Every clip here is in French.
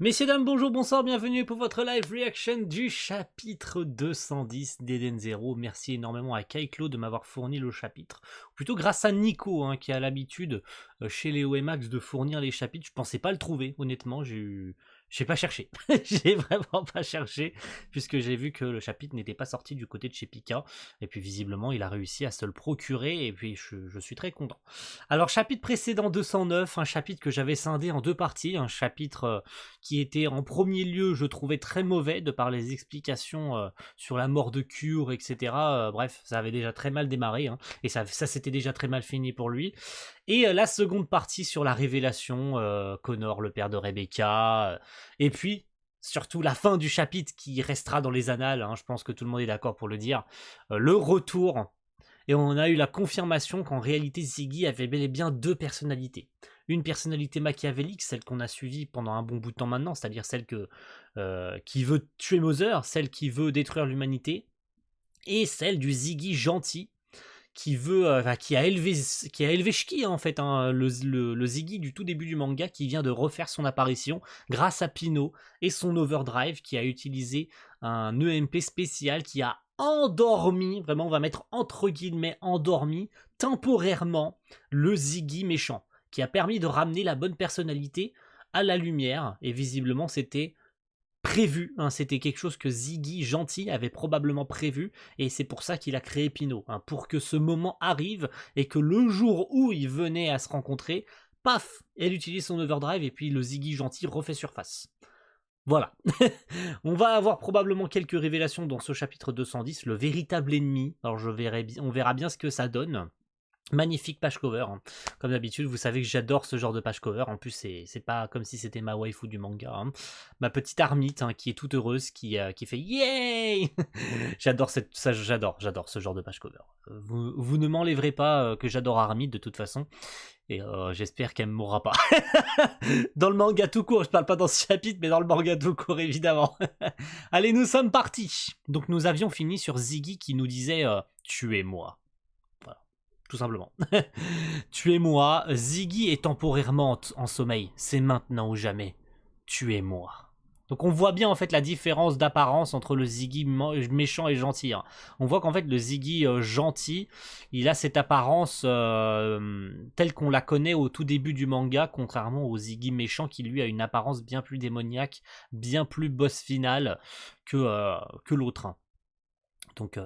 Messieurs, dames, bonjour, bonsoir, bienvenue pour votre live reaction du chapitre 210 d'Eden Zero. Merci énormément à Kaiklo de m'avoir fourni le chapitre. Ou plutôt grâce à Nico, qui a l'habitude chez les OMAX de fournir les chapitres. Je pensais pas le trouver, honnêtement, j'ai pas cherché. J'ai vraiment pas cherché, puisque j'ai vu que le chapitre n'était pas sorti du côté de chez Pika. Et puis visiblement, il a réussi à se le procurer, et puis je suis très content. Alors, chapitre précédent 209, un chapitre que j'avais scindé en deux parties, un chapitre qui était en premier lieu, je trouvais très mauvais, de par les explications sur la mort de Cure, etc. Bref, ça avait déjà très mal démarré, et ça s'était déjà très mal fini pour lui. Et la seconde partie sur la révélation, Connor, le père de Rebecca, et puis surtout la fin du chapitre qui restera dans les annales, je pense que tout le monde est d'accord pour le dire, le retour. Et on a eu la confirmation qu'en réalité Ziggy avait bel et bien deux personnalités. Une personnalité machiavélique, celle qu'on a suivie pendant un bon bout de temps maintenant, c'est-à-dire celle qui veut tuer Mother, celle qui veut détruire l'humanité, et celle du Ziggy gentil, qui a élevé Shiki, en fait, le Ziggy du tout début du manga, qui vient de refaire son apparition grâce à Pino et son Overdrive, qui a utilisé un EMP spécial qui a endormi, vraiment on va mettre entre guillemets endormi, temporairement le Ziggy méchant, qui a permis de ramener la bonne personnalité à la lumière, et visiblement c'était prévu, c'était quelque chose que Ziggy gentil avait probablement prévu, et c'est pour ça qu'il a créé Pino, pour que ce moment arrive, et que le jour où ils venaient à se rencontrer, paf, elle utilise son overdrive, et puis le Ziggy gentil refait surface. Voilà. On va avoir probablement quelques révélations dans ce chapitre 210, le véritable ennemi. Alors on verra bien ce que ça donne. Magnifique page cover, comme d'habitude. Vous savez que j'adore ce genre de page cover. En plus, c'est pas comme si c'était ma waifu du manga. Ma petite Armite, qui est toute heureuse, qui fait yay. J'adore ce genre de page cover. Vous ne m'enlèverez pas que j'adore Armite de toute façon. Et j'espère qu'elle ne mourra pas. Dans le manga tout court, je parle pas dans ce chapitre, mais dans le manga tout court, évidemment. Allez, nous sommes partis. Donc nous avions fini sur Ziggy qui nous disait tuez-moi. Voilà, tout simplement. Tuez-moi. Ziggy est temporairement en sommeil. C'est maintenant ou jamais. Tuez-moi. Donc on voit bien en fait la différence d'apparence entre le Ziggy méchant et gentil. On voit qu'en fait le Ziggy gentil, il a cette apparence telle qu'on la connaît au tout début du manga, contrairement au Ziggy méchant qui lui a une apparence bien plus démoniaque, bien plus boss final que l'autre. Donc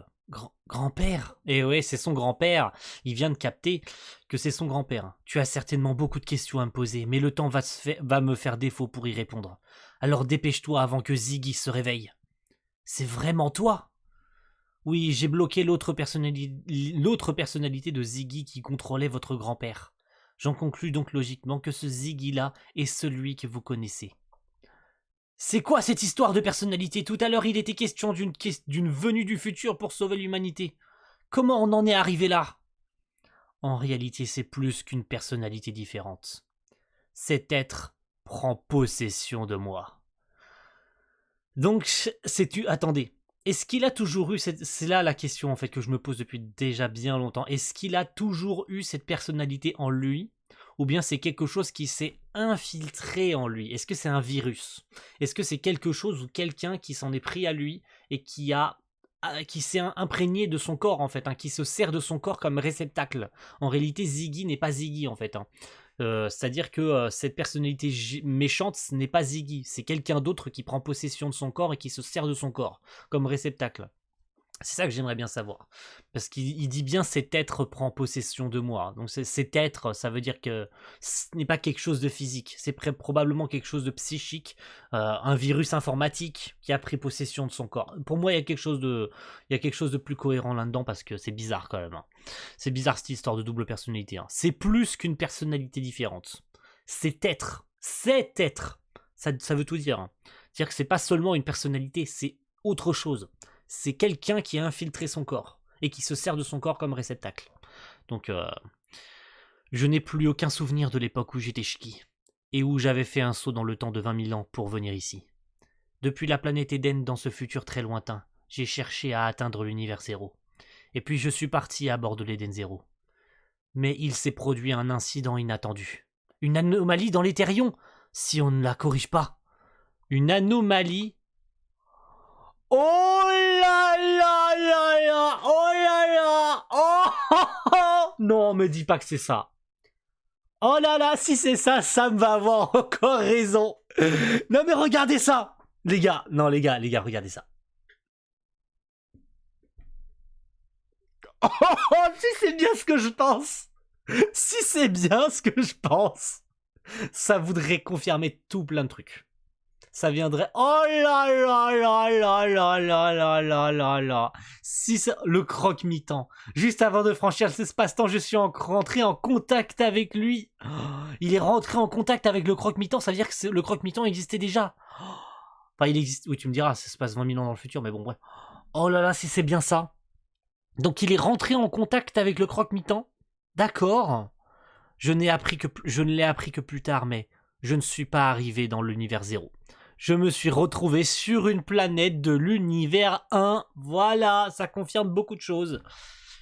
grand-père. Et ouais, c'est son grand-père. Il vient de capter que c'est son grand-père. Tu as certainement beaucoup de questions à me poser, mais le temps va me faire défaut pour y répondre. Alors dépêche-toi avant que Ziggy se réveille. C'est vraiment toi? Oui, j'ai bloqué l'autre personnalité de Ziggy qui contrôlait votre grand-père. J'en conclus donc logiquement que ce Ziggy-là est celui que vous connaissez. C'est quoi cette histoire de personnalité? Tout à l'heure, il était question d'une venue du futur pour sauver l'humanité. Comment on en est arrivé là? En réalité, c'est plus qu'une personnalité différente. Cet être prend possession de moi. Donc, attendez. Est-ce qu'il a toujours eu c'est là la question en fait que je me pose depuis déjà bien longtemps. Est-ce qu'il a toujours eu cette personnalité en lui? Ou bien c'est quelque chose qui s'est infiltré en lui? Est-ce que c'est un virus? Est-ce que c'est quelque chose ou quelqu'un qui s'en est pris à lui et qui s'est imprégné de son corps en fait, qui se sert de son corps comme réceptacle? En réalité, Ziggy n'est pas Ziggy en fait. C'est-à-dire que cette personnalité méchante, ce n'est pas Ziggy, c'est quelqu'un d'autre qui prend possession de son corps et qui se sert de son corps comme réceptacle. C'est ça que j'aimerais bien savoir. Parce qu'il dit bien cet être prend possession de moi. Donc cet être, ça veut dire que ce n'est pas quelque chose de physique. C'est probablement quelque chose de psychique. Un virus informatique qui a pris possession de son corps. Pour moi, il y a quelque chose de plus cohérent là-dedans parce que c'est bizarre quand même. C'est bizarre cette histoire de double personnalité. C'est plus qu'une personnalité différente. Cet être, ça veut tout dire. C'est-à-dire que c'est pas seulement une personnalité, c'est autre chose. C'est quelqu'un qui a infiltré son corps et qui se sert de son corps comme réceptacle. Donc, je n'ai plus aucun souvenir de l'époque où j'étais Shiki et où j'avais fait un saut dans le temps de 20 000 ans pour venir ici. Depuis la planète Eden dans ce futur très lointain, j'ai cherché à atteindre l'univers zéro. Et puis je suis parti à bord de l'Eden Zero. Mais il s'est produit un incident inattendu. Une anomalie dans l'Éthérion, si on ne la corrige pas. Une anomalie. Oh là là là là. Oh là là. Oh, oh, oh. Non, me dis pas que c'est ça. Oh là là, si c'est ça, Sam va avoir encore raison. Non mais regardez ça. Les gars, non les gars, regardez ça. Oh, oh, si c'est bien ce que je pense. Si c'est bien ce que je pense. Ça voudrait confirmer tout plein de trucs. Ça viendrait... Oh là là là là là là là là là là. Si ça... Le croque-mi-temps. Juste avant de franchir l'espace-temps, je suis rentré en contact avec lui. Oh, il est rentré en contact avec le croque-mi-temps, ça veut dire que le croque-mi-temps existait déjà. Oh, enfin, il existe... Oui, tu me diras, ça se passe 20 000 ans dans le futur, mais bon, bref. Oh là là, si c'est bien ça. Donc il est rentré en contact avec le croque-mi-temps. D'accord. Je ne l'ai appris que plus tard, mais je ne suis pas arrivé dans l'univers 0. Je me suis retrouvé sur une planète de l'univers 1. Voilà, ça confirme beaucoup de choses.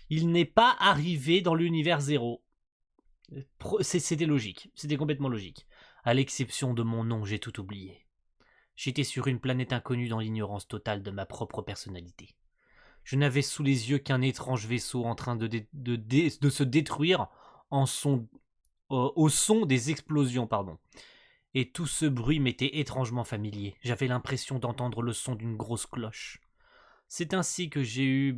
Il n'est pas arrivé dans l'univers 0. C'était logique, c'était complètement logique. À l'exception de mon nom, j'ai tout oublié. J'étais sur une planète inconnue dans l'ignorance totale de ma propre personnalité. Je n'avais sous les yeux qu'un étrange vaisseau en train de se détruire au son des explosions, pardon. Et tout ce bruit m'était étrangement familier. J'avais l'impression d'entendre le son d'une grosse cloche. C'est ainsi que j'ai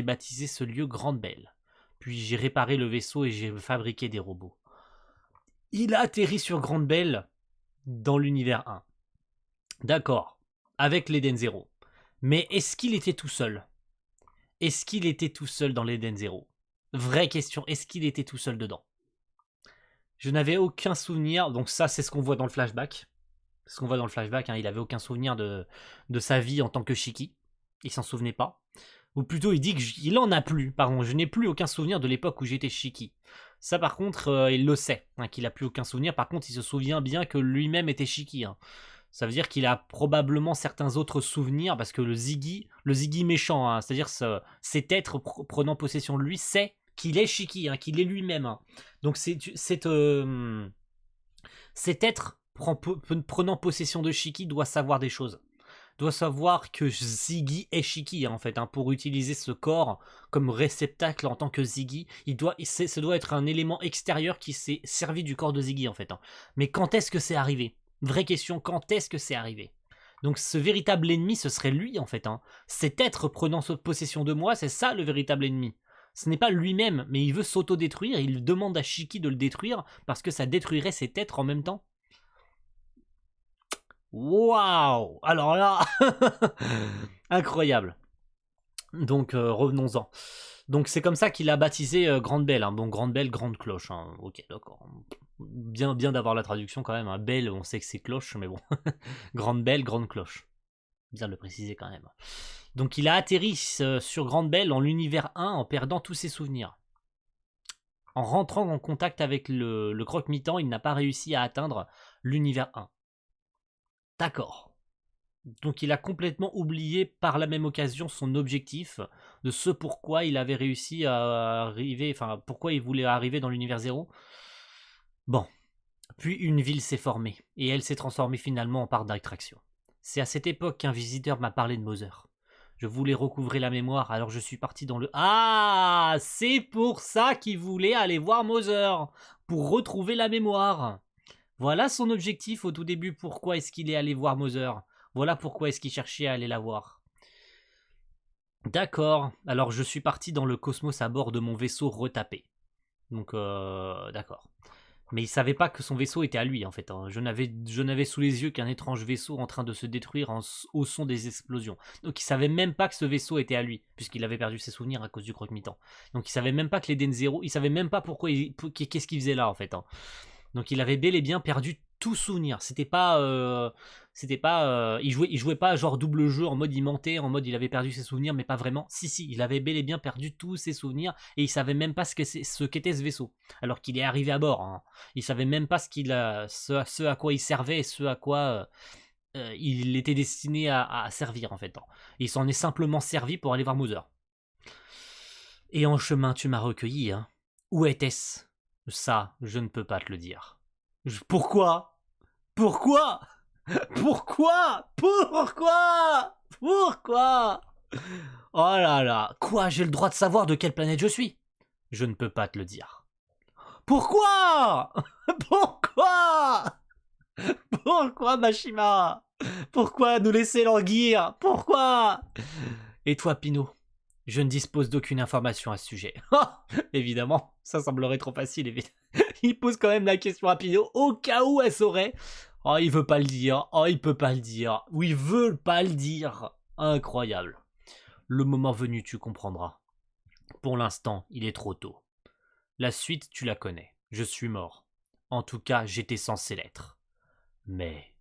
baptisé ce lieu Grande Belle. Puis j'ai réparé le vaisseau et j'ai fabriqué des robots. Il a atterri sur Grande Belle dans l'univers 1. D'accord, avec l'Eden 0. Mais est-ce qu'il était tout seul? Est-ce qu'il était tout seul dans l'Eden 0? Vraie question, est-ce qu'il était tout seul dedans? Je n'avais aucun souvenir, donc ça c'est ce qu'on voit dans le flashback. Ce qu'on voit dans le flashback, hein, il avait aucun souvenir de sa vie en tant que Shiki. Il s'en souvenait pas. Ou plutôt il dit qu'il en a plus, pardon, je n'ai plus aucun souvenir de l'époque où j'étais Shiki. Ça par contre, il le sait, hein, qu'il a plus aucun souvenir, par contre il se souvient bien que lui-même était Shiki. Hein. Ça veut dire qu'il a probablement certains autres souvenirs, parce que le Ziggy méchant, hein, c'est-à-dire cet être prenant possession de lui, sait qu'il est Shiki, hein, qu'il est lui-même. Hein. Donc cet être prenant possession de Shiki doit savoir des choses. Doit savoir que Ziggy est Shiki, hein, en fait, hein, pour utiliser ce corps comme réceptacle en tant que Ziggy. Ça doit être un élément extérieur qui s'est servi du corps de Ziggy, en fait. Hein. Mais quand est-ce que c'est arrivé? Vraie question, quand est-ce que c'est arrivé? Donc ce véritable ennemi, ce serait lui, en fait. Hein. Cet être prenant possession de moi, c'est ça le véritable ennemi. Ce n'est pas lui-même, mais il veut s'auto-détruire, il demande à Shiki de le détruire, parce que ça détruirait cet être en même temps. Waouh! Alors là, incroyable. Donc revenons-en. Donc c'est comme ça qu'il a baptisé Grande Belle. Hein. Bon, Grande Belle, Grande Cloche. Hein. Ok, d'accord. Bien d'avoir la traduction quand même. Hein. Belle, on sait que c'est cloche, mais bon. Grande Belle, Grande Cloche. Bien de le préciser quand même. Donc il a atterri sur Grande Belle en l'univers 1 en perdant tous ses souvenirs. En rentrant en contact avec le croque-mi-temps, il n'a pas réussi à atteindre l'univers 1. D'accord. Donc il a complètement oublié par la même occasion son objectif, de ce pourquoi il avait réussi à arriver, enfin pourquoi il voulait arriver dans l'univers 0. Bon. Puis une ville s'est formée, et elle s'est transformée finalement en parc d'attraction. C'est à cette époque qu'un visiteur m'a parlé de Mother. Je voulais recouvrer la mémoire, alors je suis parti dans le... Ah, c'est pour ça qu'il voulait aller voir Mother, pour retrouver la mémoire. Voilà son objectif au tout début, pourquoi est-ce qu'il est allé voir Mother. Voilà pourquoi est-ce qu'il cherchait à aller la voir. D'accord, alors je suis parti dans le cosmos à bord de mon vaisseau retapé. Donc, d'accord. Mais il savait pas que son vaisseau était à lui, en fait. Hein. Je n'avais sous les yeux qu'un étrange vaisseau en train de se détruire au son des explosions. Donc il savait même pas que ce vaisseau était à lui, puisqu'il avait perdu ses souvenirs à cause du croque-mi-temps. Donc il savait même pas que l'Eden 0, il savait même pas pourquoi, qu'est-ce qu'il faisait là, en fait. Hein. Donc il avait bel et bien perdu tout souvenir. Il jouait pas genre double jeu en mode il mentait, en mode il avait perdu ses souvenirs, mais pas vraiment. Si, il avait bel et bien perdu tous ses souvenirs et il savait même pas ce qu'était ce vaisseau. Alors qu'il est arrivé à bord. Hein. Il savait même pas ce à quoi il servait et ce à quoi il était destiné à servir en fait. Il s'en est simplement servi pour aller voir Mother. Et en chemin, tu m'as recueilli. Hein. Où était-ce? Ça, je ne peux pas te le dire. Pourquoi? Pourquoi? Pourquoi? Pourquoi? Pourquoi? Oh là là. Quoi? J'ai le droit de savoir de quelle planète je suis? Je ne peux pas te le dire. Pourquoi? Pourquoi? Pourquoi, Mashima? Pourquoi nous laisser languir? Pourquoi? Et toi, Pinot? Je ne dispose d'aucune information à ce sujet. Évidemment, ça semblerait trop facile. Il pose quand même la question à Pinot au cas où elle saurait. Oh, il veut pas le dire. Oh, il peut pas le dire. Ou il veut pas le dire. Incroyable. Le moment venu, tu comprendras. Pour l'instant, il est trop tôt. La suite, tu la connais. Je suis mort. En tout cas, j'étais censé l'être. Mais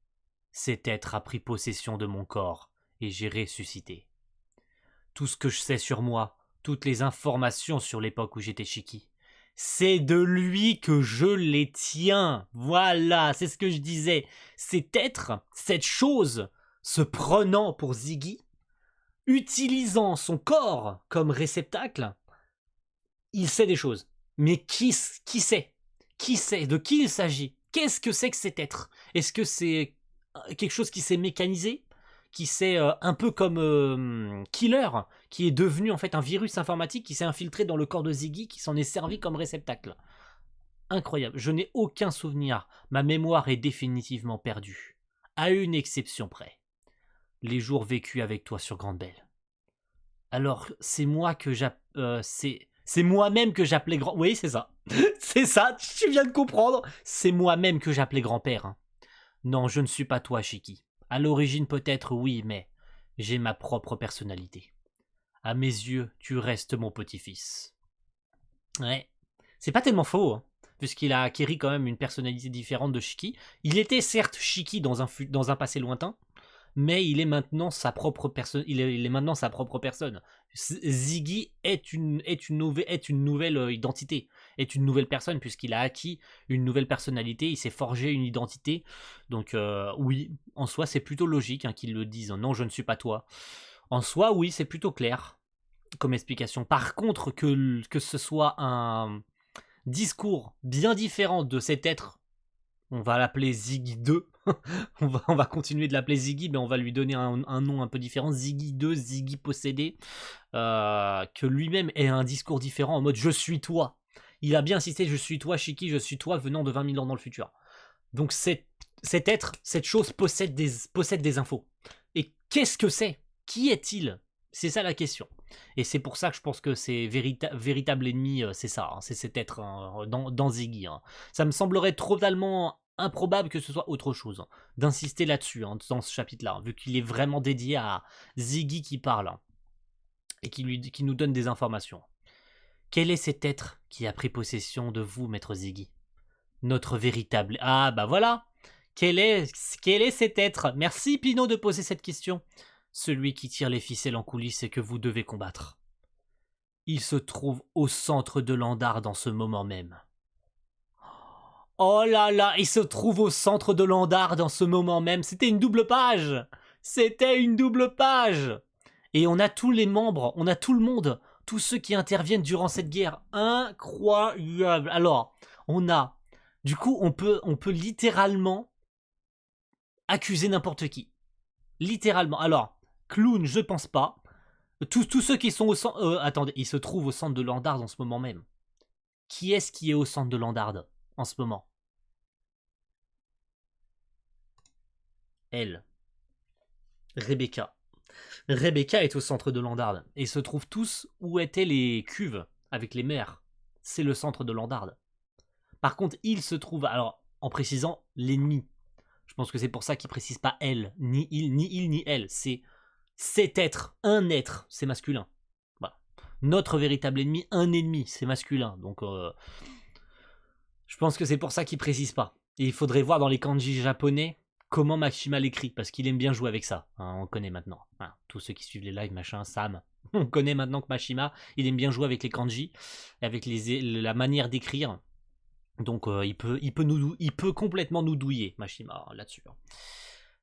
cet être a pris possession de mon corps et j'ai ressuscité. Tout ce que je sais sur moi, toutes les informations sur l'époque où j'étais Shiki, c'est de lui que je les tiens. Voilà, c'est ce que je disais. Cet être, cette chose, se prenant pour Ziggy, utilisant son corps comme réceptacle, il sait des choses. Mais qui sait? Qui sait? De qui il s'agit? Qu'est-ce que c'est que cet être? Est-ce que c'est quelque chose qui s'est mécanisé? Qui s'est un peu comme Killer, qui est devenu en fait un virus informatique qui s'est infiltré dans le corps de Ziggy, qui s'en est servi comme réceptacle. Incroyable, je n'ai aucun souvenir, ma mémoire est définitivement perdue. À une exception près. Les jours vécus avec toi sur Grande Belle. Alors, c'est moi que c'est moi-même que j'appelais grand... Oui, c'est ça. C'est ça, tu viens de comprendre. C'est moi-même que j'appelais grand-père. Hein. Non, je ne suis pas toi, Shiki. À l'origine peut-être oui, mais j'ai ma propre personnalité. À mes yeux, tu restes mon petit-fils. Ouais, c'est pas tellement faux, hein, puisqu'il a acquis quand même une personnalité différente de Shiki. Il était certes Shiki dans un passé lointain, mais il est maintenant sa propre personne. Il est maintenant sa propre personne. Ziggy est une nouvelle identité, est une nouvelle personne puisqu'il a acquis une nouvelle personnalité, il s'est forgé une identité. Donc oui, en soi c'est plutôt logique hein, qu'ils le disent. Non, je ne suis pas toi. En soi, oui, c'est plutôt clair comme explication. Par contre, que ce soit un discours bien différent de cet être, on va l'appeler Ziggy 2. on va continuer de l'appeler Ziggy, mais on va lui donner un nom un peu différent. Ziggy 2, Ziggy possédé. Que lui-même ait un discours différent en mode je suis toi. Il a bien insisté je suis toi, Shiki, je suis toi venant de 20 000 ans dans le futur. Donc cet être, cette chose possède des infos. Et qu'est-ce que c'est? Qui est-il? C'est ça la question. Et c'est pour ça que je pense que c'est véritable ennemi, c'est ça, hein, c'est cet être hein, dans Ziggy. Hein. Ça me semblerait totalement improbable que ce soit autre chose, hein, d'insister là-dessus hein, dans ce chapitre-là, hein, vu qu'il est vraiment dédié à Ziggy qui parle hein, et qui nous donne des informations. Quel est cet être qui a pris possession de vous, maître Ziggy? Notre véritable... Ah bah voilà. Quel est cet être? Merci Pinot de poser cette question. Celui qui tire les ficelles en coulisses et que vous devez combattre. Il se trouve au centre de l'Andar dans ce moment même. Oh là là, il se trouve au centre de l'Andar dans ce moment même. C'était une double page. C'était une double page. Et on a tous les membres, on a tout le monde, tous ceux qui interviennent durant cette guerre. Incroyable. Alors, du coup, on peut littéralement accuser n'importe qui. Littéralement. Alors, Clown, je pense pas. Tous ceux qui sont au centre... attendez, ils se trouvent au centre de l'Andard en ce moment même. Qui est-ce qui est au centre de l'Andard en ce moment? Elle. Rebecca. Rebecca est au centre de l'Andard. Et se trouvent tous où étaient les cuves avec les mers. C'est le centre de l'Andard. Par contre, il se trouve... Alors, en précisant, l'ennemi. Je pense que c'est pour ça qu'il précise pas elle. Ni il, ni elle. C'est cet être. Un être. C'est masculin. Voilà. Notre véritable ennemi, un ennemi. C'est masculin. Donc, je pense que c'est pour ça qu'il précise pas. Et il faudrait voir dans les kanji japonais comment Mashima l'écrit, parce qu'il aime bien jouer avec ça. Hein, on connaît maintenant. Hein, tous ceux qui suivent les lives, machin, Sam. On connaît maintenant que Mashima, il aime bien jouer avec les kanji, avec la manière d'écrire. Donc il peut complètement nous douiller, Mashima, là-dessus. Hein.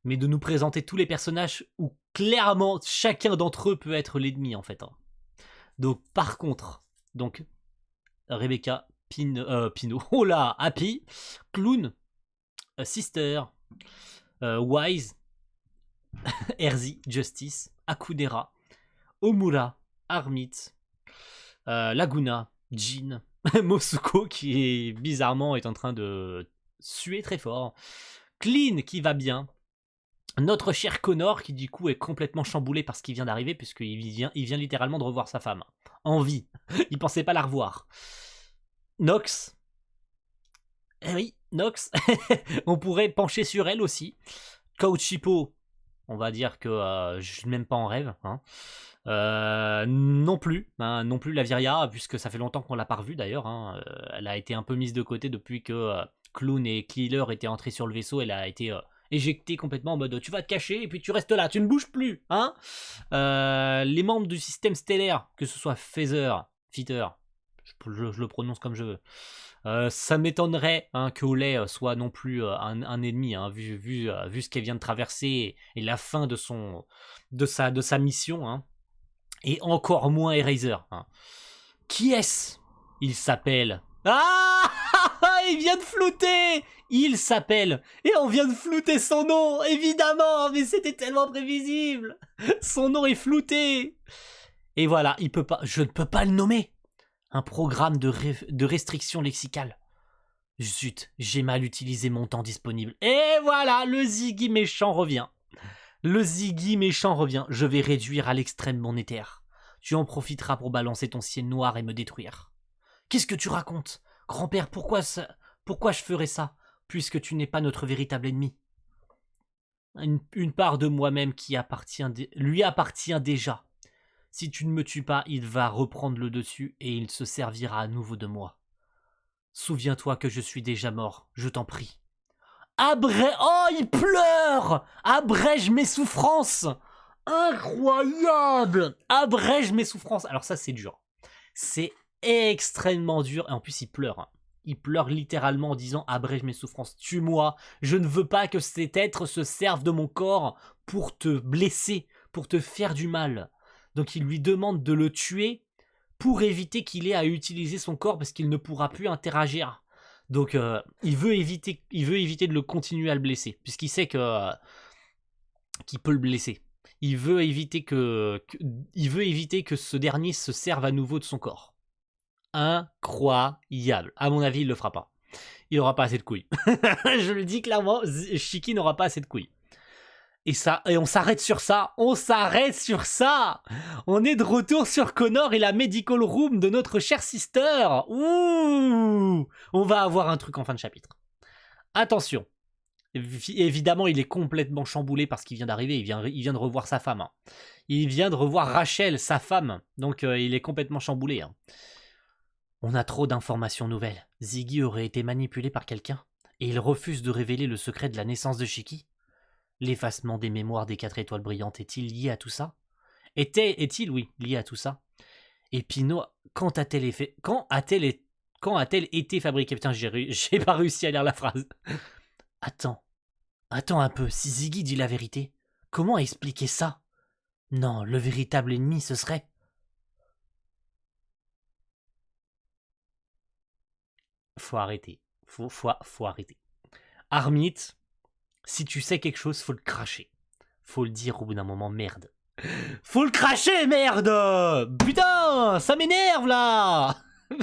Mais de nous présenter tous les personnages où clairement chacun d'entre eux peut être l'ennemi, en fait. Hein. Donc par contre, donc Rebecca, Pino, oh là, Happy, Clown, Sister, Wise, Erzi, Justice, Akudera, Omura, Armit, Laguna, Jin, Mosuko qui bizarrement est en train de suer très fort, Clean qui va bien, notre cher Connor qui du coup est complètement chamboulé parce qu'il vient d'arriver puisqu'il vient littéralement de revoir sa femme en vie, il pensait pas la revoir. Nox, eh oui, Nox, on pourrait pencher sur elle aussi. Kauchipo, on va dire que je suis même pas en rêve. Hein. Non plus la Viria, puisque ça fait longtemps qu'on l'a pas revue d'ailleurs. Hein. Elle a été un peu mise de côté depuis que Clown et Killer étaient entrés sur le vaisseau. Elle a été éjectée complètement en mode tu vas te cacher et puis tu restes là, tu ne bouges plus. Hein. Les membres du système stellaire, que ce soit Feather, je le prononce comme je veux. Ça m'étonnerait que Olay soit non plus un ennemi, hein, vu ce qu'elle vient de traverser et la fin de sa mission, hein. Et encore moins Eraser. Hein. Qui est-ce? Il s'appelle... Ah il vient de flouter. Il s'appelle... Et on vient de flouter son nom, évidemment, mais c'était tellement prévisible. Son nom est flouté. Et voilà, je ne peux pas le nommer. Un programme de restriction lexicale. Zut, j'ai mal utilisé mon temps disponible. Et voilà, le Ziggy méchant revient. Je vais réduire à l'extrême mon éther. Tu en profiteras pour balancer ton ciel noir et me détruire. Qu'est-ce que tu racontes? Grand-père, pourquoi je ferais ça, puisque tu n'es pas notre véritable ennemi? Une part de moi-même qui lui appartient déjà. Si tu ne me tues pas, il va reprendre le dessus et il se servira à nouveau de moi. Souviens-toi que je suis déjà mort, je t'en prie. Oh, il pleure! Abrège mes souffrances! Incroyable! Abrège mes souffrances. Alors ça, c'est dur. C'est extrêmement dur. Et en plus, il pleure. Hein. Il pleure littéralement en disant « Abrège mes souffrances, tue-moi. Je ne veux pas que cet être se serve de mon corps pour te blesser, pour te faire du mal. » Donc il lui demande de le tuer pour éviter qu'il ait à utiliser son corps parce qu'il ne pourra plus interagir. Donc il veut éviter de le continuer à le blesser, puisqu'il sait qu'il peut le blesser. Il veut éviter que ce dernier se serve à nouveau de son corps. Incroyable. À mon avis, il le fera pas. Il n'aura pas assez de couilles. Je le dis clairement, Shiki n'aura pas assez de couilles. Et on s'arrête sur ça. On est de retour sur Connor et la medical room de notre chère sister. Ouh, on va avoir un truc en fin de chapitre. Attention. Évidemment, il est complètement chamboulé parce qu'il vient d'arriver. Il vient de revoir sa femme. Hein. Il vient de revoir Rachel, sa femme. Donc, il est complètement chamboulé. Hein. On a trop d'informations nouvelles. Ziggy aurait été manipulé par quelqu'un. Et il refuse de révéler le secret de la naissance de Shiki. L'effacement des mémoires des 4 étoiles brillantes est-il lié à tout ça? Est-il, oui, lié à tout ça? Et Pino, quand a-t-elle été fabriquée? Putain, j'ai pas réussi à lire la phrase. Attends un peu, si Ziggy dit la vérité, comment expliquer ça? Non, le véritable ennemi, ce serait... Faut arrêter. Faut arrêter. Armit, si tu sais quelque chose, faut le cracher. Faut le dire au bout d'un moment, merde. Faut le cracher, merde! Putain, ça m'énerve là!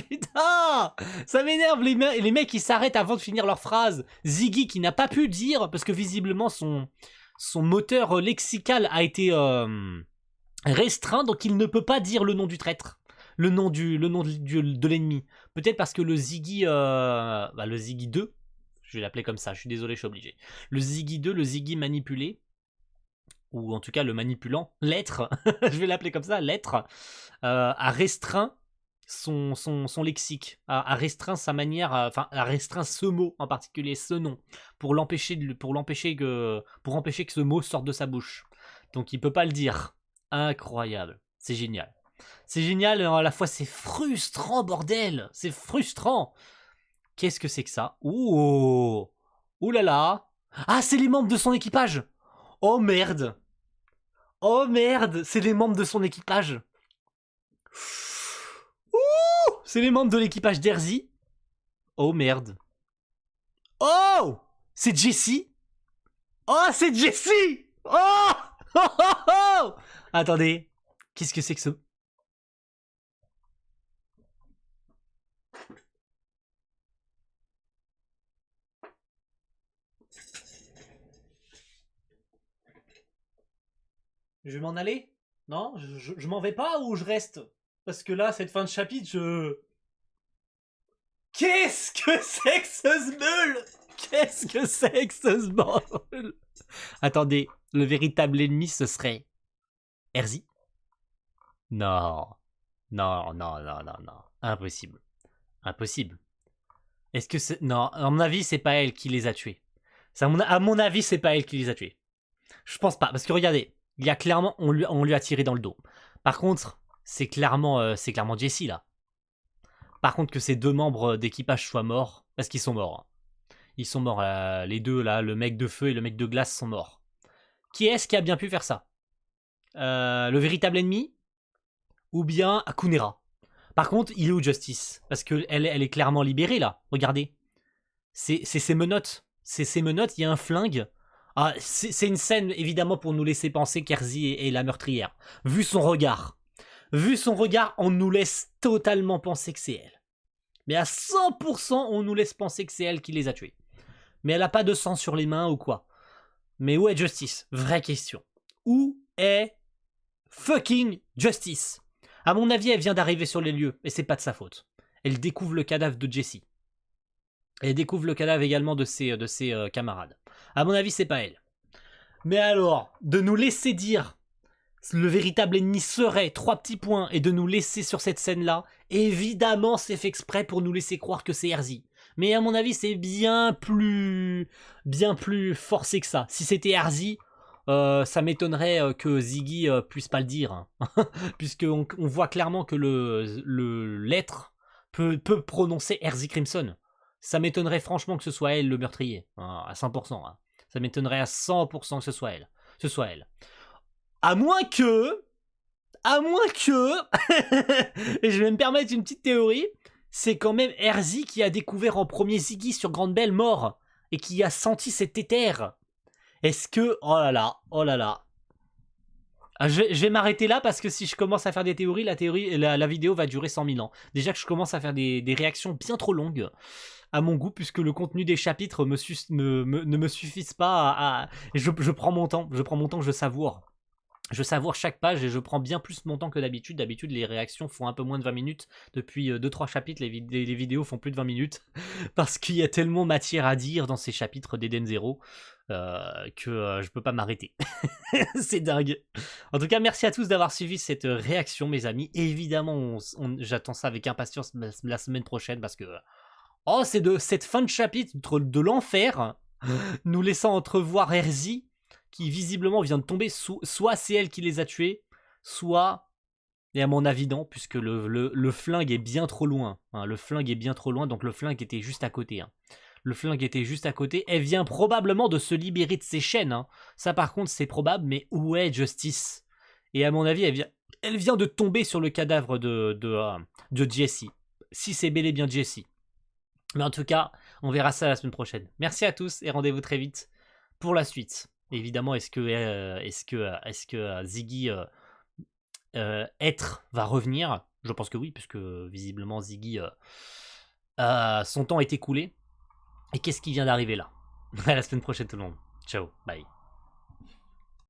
Putain, ça m'énerve, les mecs qui s'arrêtent avant de finir leur phrase. Ziggy qui n'a pas pu dire, parce que visiblement son moteur lexical a été restreint, donc il ne peut pas dire le nom du traître. Le nom de l'ennemi. Peut-être parce que le Ziggy 2, je vais l'appeler comme ça, je suis désolé, je suis obligé. Le Ziggy 2, le Ziggy manipulé, ou en tout cas le manipulant, l'être, je vais l'appeler comme ça, l'être, a restreint son lexique, a restreint sa manière, a restreint ce mot en particulier, ce nom, pour empêcher que ce mot sorte de sa bouche. Donc il peut pas le dire. Incroyable, c'est génial. C'est génial, et à la fois c'est frustrant, bordel. C'est frustrant. Qu'est-ce que c'est que ça? Ouh, ouh là là. Ah, c'est les membres de son équipage. Oh merde. Oh merde, c'est les membres de son équipage. Ouh, c'est les membres de l'équipage d'Erzi. Oh merde. Oh, c'est Jessie. Oh, c'est Jessie! Oh! Oh, oh, oh! Attendez, qu'est-ce que c'est que ce... Je vais m'en aller? Non? Je m'en vais pas ou je reste? Parce que là, cette fin de chapitre, je... Qu'est-ce que c'est que ce smeul? Qu'est-ce que c'est que ce smeul? Attendez, le véritable ennemi, ce serait... Erzi? Non. Non, non, non, non, non. Impossible. Impossible. Est-ce que c'est... Non, à mon avis, c'est pas elle qui les a tués. À mon avis, c'est pas elle qui les a tués. Je pense pas, parce que regardez, il y a clairement... On lui a tiré dans le dos. Par contre, c'est clairement Jessie, là. Par contre, que ces deux membres d'équipage soient morts, parce qu'ils sont morts. Hein. Ils sont morts, les deux, là, le mec de feu et le mec de glace sont morts. Qui est-ce qui a bien pu faire ça? Le véritable ennemi? Ou bien Akunera? Par contre, il est où Justice? Parce qu'elle elle est clairement libérée, là. Regardez. C'est ses menottes. C'est ses menottes, il y a un flingue. Ah, c'est une scène, évidemment, pour nous laisser penser qu'Erzi est la meurtrière. Vu son regard. Vu son regard, on nous laisse totalement penser que c'est elle. Mais à 100%, on nous laisse penser que c'est elle qui les a tués. Mais elle a pas de sang sur les mains ou quoi. Mais où est Justice? Vraie question. Où est fucking Justice? À mon avis, elle vient d'arriver sur les lieux, et c'est pas de sa faute. Elle découvre le cadavre de Jessie. Elle découvre le cadavre également de ses camarades. À mon avis, c'est pas elle. Mais alors, de nous laisser dire le véritable ennemi serait 3 petits points et de nous laisser sur cette scène-là, évidemment, c'est fait exprès pour nous laisser croire que c'est Erzi. Mais à mon avis, c'est bien plus forcé que ça. Si c'était Erzi, ça m'étonnerait que Ziggy puisse pas le dire. Hein. Puisqu'on voit clairement que l'être peut prononcer Erzi Crimson. Ça m'étonnerait franchement que ce soit elle le meurtrier. Hein, à 100%. Hein. Ça m'étonnerait à 100% que ce soit elle. À moins que... et je vais me permettre une petite théorie, c'est quand même Erzi qui a découvert en premier Ziggy sur Grande Belle mort, et qui a senti cet éther. Est-ce que... Oh là là. Je vais m'arrêter là parce que si je commence à faire des théories, la vidéo va durer 100 000 ans. Déjà que je commence à faire des réactions bien trop longues à mon goût, puisque le contenu des chapitres ne me suffisent pas à... Je prends mon temps, je savoure. Je savoure chaque page et je prends bien plus mon temps que d'habitude. D'habitude, les réactions font un peu moins de 20 minutes. Depuis 2-3 chapitres, les vidéos font plus de 20 minutes. Parce qu'il y a tellement matière à dire dans ces chapitres d'Eden Zero que je peux pas m'arrêter. C'est dingue. En tout cas, merci à tous d'avoir suivi cette réaction, mes amis. Et évidemment, j'attends ça avec impatience la semaine prochaine parce que... Oh, c'est de cette fin de chapitre de l'enfer, nous laissant entrevoir Erzi, qui visiblement vient de tomber, soit c'est elle qui les a tués, soit, et à mon avis non, puisque le flingue est bien trop loin. Hein, le flingue est bien trop loin, donc le flingue était juste à côté. Hein. Le flingue était juste à côté. Elle vient probablement de se libérer de ses chaînes. Hein. Ça par contre c'est probable, mais où est Justice? Et à mon avis, elle vient de tomber sur le cadavre de Jessie. Si c'est bel et bien Jessie. Mais en tout cas, on verra ça la semaine prochaine. Merci à tous et rendez-vous très vite pour la suite. Évidemment, est-ce que Ziggy être va revenir? Je pense que oui, puisque visiblement Ziggy son temps est écoulé. Et qu'est-ce qui vient d'arriver là? À la semaine prochaine tout le monde. Ciao, bye.